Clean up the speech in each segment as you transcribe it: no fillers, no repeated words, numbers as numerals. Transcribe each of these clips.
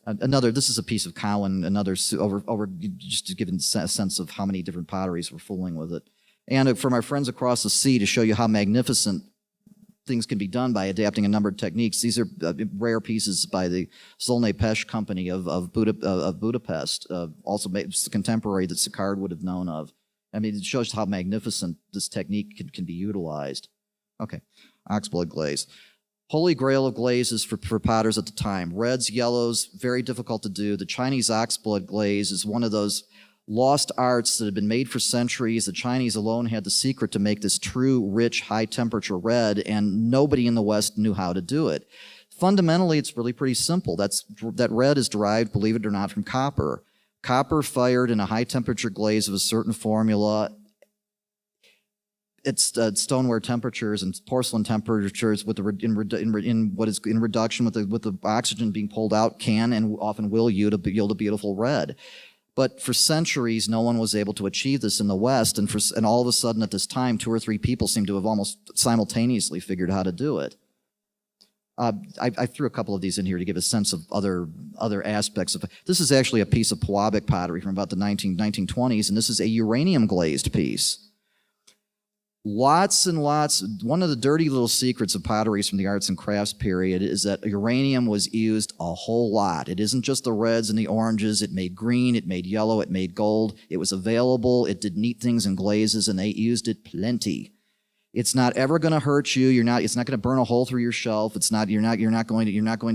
This is a piece of Cowan, just to give a sense of how many different potteries were fooling with it. And from our friends across the sea, to show you how magnificent things can be done by adapting a number of techniques. These are rare pieces by the Solnay Pesch company of Budapest, also contemporary that Sicard would have known of. I mean, it shows how magnificent this technique can be utilized. Okay, oxblood glaze. Holy grail of glazes for potters at the time. Reds, yellows, very difficult to do. The Chinese oxblood glaze is one of those lost arts that had been made for centuries. The Chinese alone had the secret to make this true, rich, high-temperature red, and nobody in the West knew how to do it. Fundamentally, it's really pretty simple. That red is derived, believe it or not, from copper. Copper fired in a high-temperature glaze of a certain formula. It's stoneware temperatures and porcelain temperatures with in reduction with the oxygen being pulled out can and often will yield a beautiful red. But for centuries, no one was able to achieve this in the West, and all of a sudden at this time, 2 or 3 people seem to have almost simultaneously figured how to do it. I threw a couple of these in here to give a sense of other aspects of it. This is actually a piece of Pewabic pottery from about the 1920s, and this is a uranium glazed piece. Lots and lots. One of the dirty little secrets of potteries from the arts and crafts period is that uranium was used a whole lot. It isn't just the reds and the oranges. It made green, it made yellow, it made gold. It was available. It did neat things in glazes, and they used it plenty. It's not ever going to hurt you. It's not going to burn a hole through your shelf. You're not going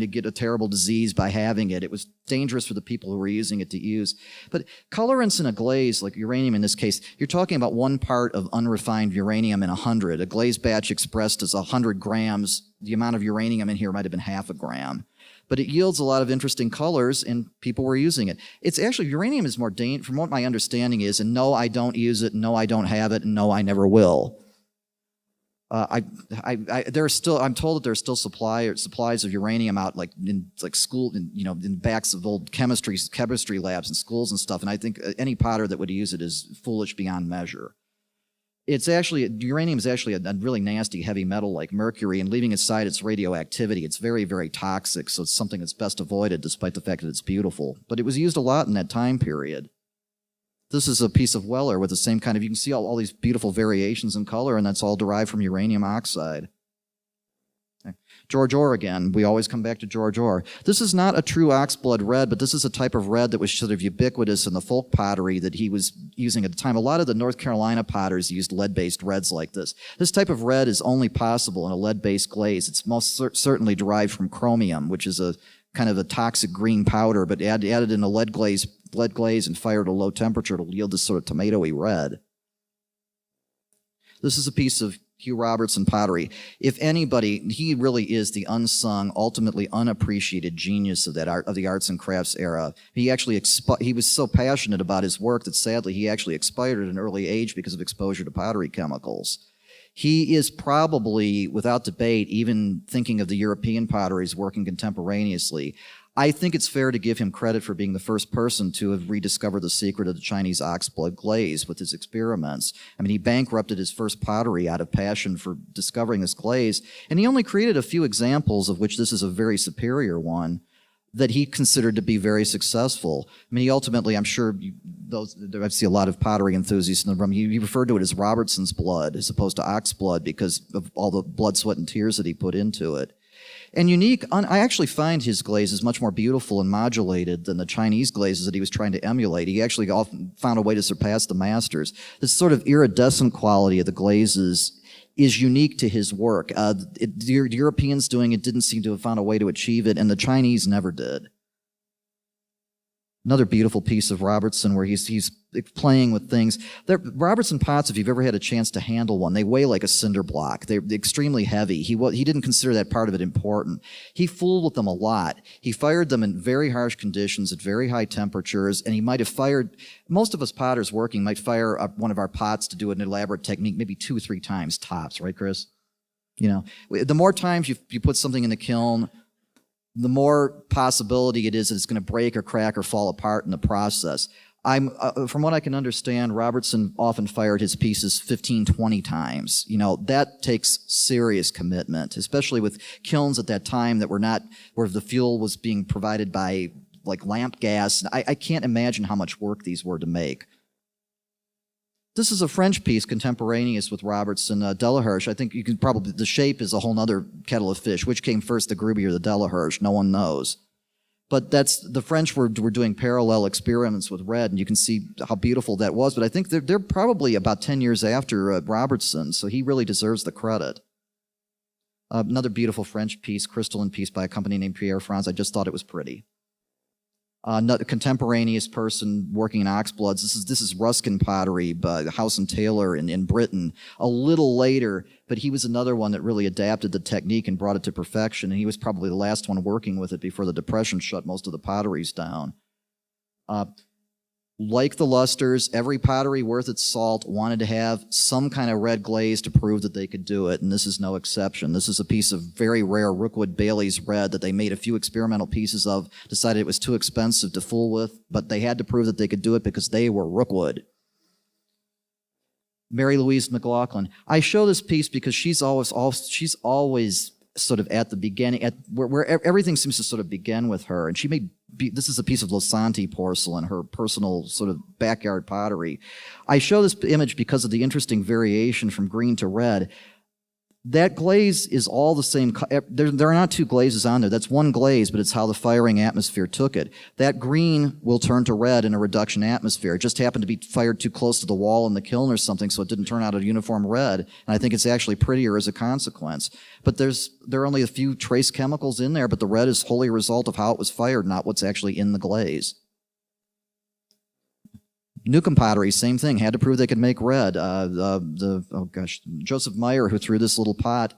to get a terrible disease by having it. It was dangerous for the people who were using it to use. But colorants in a glaze, like uranium in this case, you're talking about 1 part of unrefined uranium in 100. A glaze batch expressed as 100 grams. The amount of uranium in here might have been half a gram. But it yields a lot of interesting colors, and people were using it. It's actually, uranium is more dangerous, from what my understanding is, and no, I don't use it, no, I don't have it, and no, I never will. I'm told that there's still supplies of uranium out in backs of old chemistry labs and schools and stuff. And I think any potter that would use it is foolish beyond measure. Uranium is actually a really nasty heavy metal like mercury, and leaving aside its radioactivity, it's very, very toxic. So it's something that's best avoided, despite the fact that it's beautiful. But it was used a lot in that time period. This is a piece of Weller with the same kind of, you can see all these beautiful variations in color, and that's all derived from uranium oxide. Okay. George Orr again. We always come back to George Orr. This is not a true oxblood red, but this is a type of red that was sort of ubiquitous in the folk pottery that he was using at the time. A lot of the North Carolina potters used lead-based reds like this. This type of red is only possible in a lead-based glaze. It's most certainly derived from chromium, which is a kind of a toxic green powder, but added in a lead glaze and fired at a low temperature, it'll yield this sort of tomatoey red. This is a piece of Hugh Robertson pottery. If anybody, he really is the unsung, ultimately unappreciated genius of the arts and crafts era. He was so passionate about his work that sadly he actually expired at an early age because of exposure to pottery chemicals. He is probably, without debate, even thinking of the European potteries working contemporaneously. I think it's fair to give him credit for being the first person to have rediscovered the secret of the Chinese oxblood glaze with his experiments. I mean, he bankrupted his first pottery out of passion for discovering this glaze, and he only created a few examples, of which this is a very superior one, that he considered to be very successful. I mean, he ultimately, I'm sure, I see a lot of pottery enthusiasts in the room, he referred to it as Robertson's blood as opposed to ox blood because of all the blood, sweat, and tears that he put into it. And I actually find his glazes much more beautiful and modulated than the Chinese glazes that he was trying to emulate. He actually often found a way to surpass the masters. This sort of iridescent quality of the glazes is unique to his work. The Europeans doing it didn't seem to have found a way to achieve it, and the Chinese never did. Another beautiful piece of Robertson where he's playing with things. Robertson pots, if you've ever had a chance to handle one, they weigh like a cinder block. They're extremely heavy. He didn't consider that part of it important. He fooled with them a lot. He fired them in very harsh conditions at very high temperatures, and he might have fired, most of us potters working might fire up one of our pots to do an elaborate technique maybe 2 or 3 times tops, right, Chris? You know, the more times you put something in the kiln, the more possibility it is that it's going to break or crack or fall apart in the process. From what I can understand, Robertson often fired his pieces 15, 20 times. You know, that takes serious commitment, especially with kilns at that time that were not, where the fuel was being provided by like lamp gas. I can't imagine how much work these were to make. This is a French piece contemporaneous with Robertson Delaherche. I think you can probably, the shape is a whole nother kettle of fish. Which came first, the Gruby or the Delaherche? No one knows. But that's, the French were doing parallel experiments with red, and you can see how beautiful that was. But I think they're probably about 10 years after Robertson, so he really deserves the credit. Another beautiful French piece, crystalline piece by a company named Pierre France. I just thought it was pretty. Another contemporaneous person working in oxbloods. This is Ruskin pottery by House and Taylor in Britain. A little later, but he was another one that really adapted the technique and brought it to perfection. And he was probably the last one working with it before the Depression shut most of the potteries down. Like the Lusters, every pottery worth its salt wanted to have some kind of red glaze to prove that they could do it, and this is no exception. This is a piece of very rare Rookwood Bailey's red that they made a few experimental pieces of, decided it was too expensive to fool with, but they had to prove that they could do it because they were Rookwood. Mary Louise McLaughlin. I show this piece because she's always sort of at the beginning, where everything seems to sort of begin with her, and she made. This is a piece of Losanti porcelain, her personal sort of backyard pottery. I show this image because of the interesting variation from green to red. That glaze is all the same. There are not two glazes on there. That's one glaze, but it's how the firing atmosphere took it. That green will turn to red in a reduction atmosphere. It just happened to be fired too close to the wall in the kiln or something, so it didn't turn out a uniform red. And I think it's actually prettier as a consequence. But there are only a few trace chemicals in there, but the red is wholly a result of how it was fired, not what's actually in the glaze. Newcomb pottery, same thing. Had to prove they could make red. Joseph Meyer, who threw this little pot,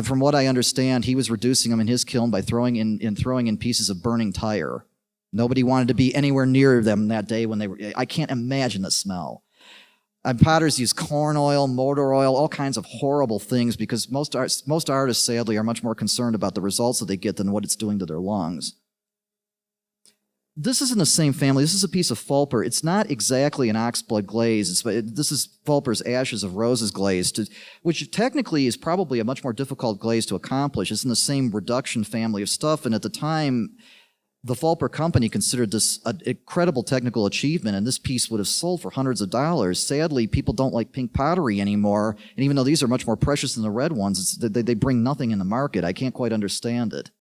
from what I understand, he was reducing them in his kiln by throwing in pieces of burning tire. Nobody wanted to be anywhere near them that day when they were. I can't imagine the smell. Potters use corn oil, motor oil, all kinds of horrible things because most artists, sadly, are much more concerned about the results that they get than what it's doing to their lungs. This is in the same family. This is a piece of Fulper. It's not exactly an oxblood glaze. This is Fulper's Ashes of Roses glaze, which technically is probably a much more difficult glaze to accomplish. It's in the same reduction family of stuff, and at the time, the Fulper company considered this an incredible technical achievement, and this piece would have sold for hundreds of dollars. Sadly, people don't like pink pottery anymore, and even though these are much more precious than the red ones, they bring nothing in the market. I can't quite understand it.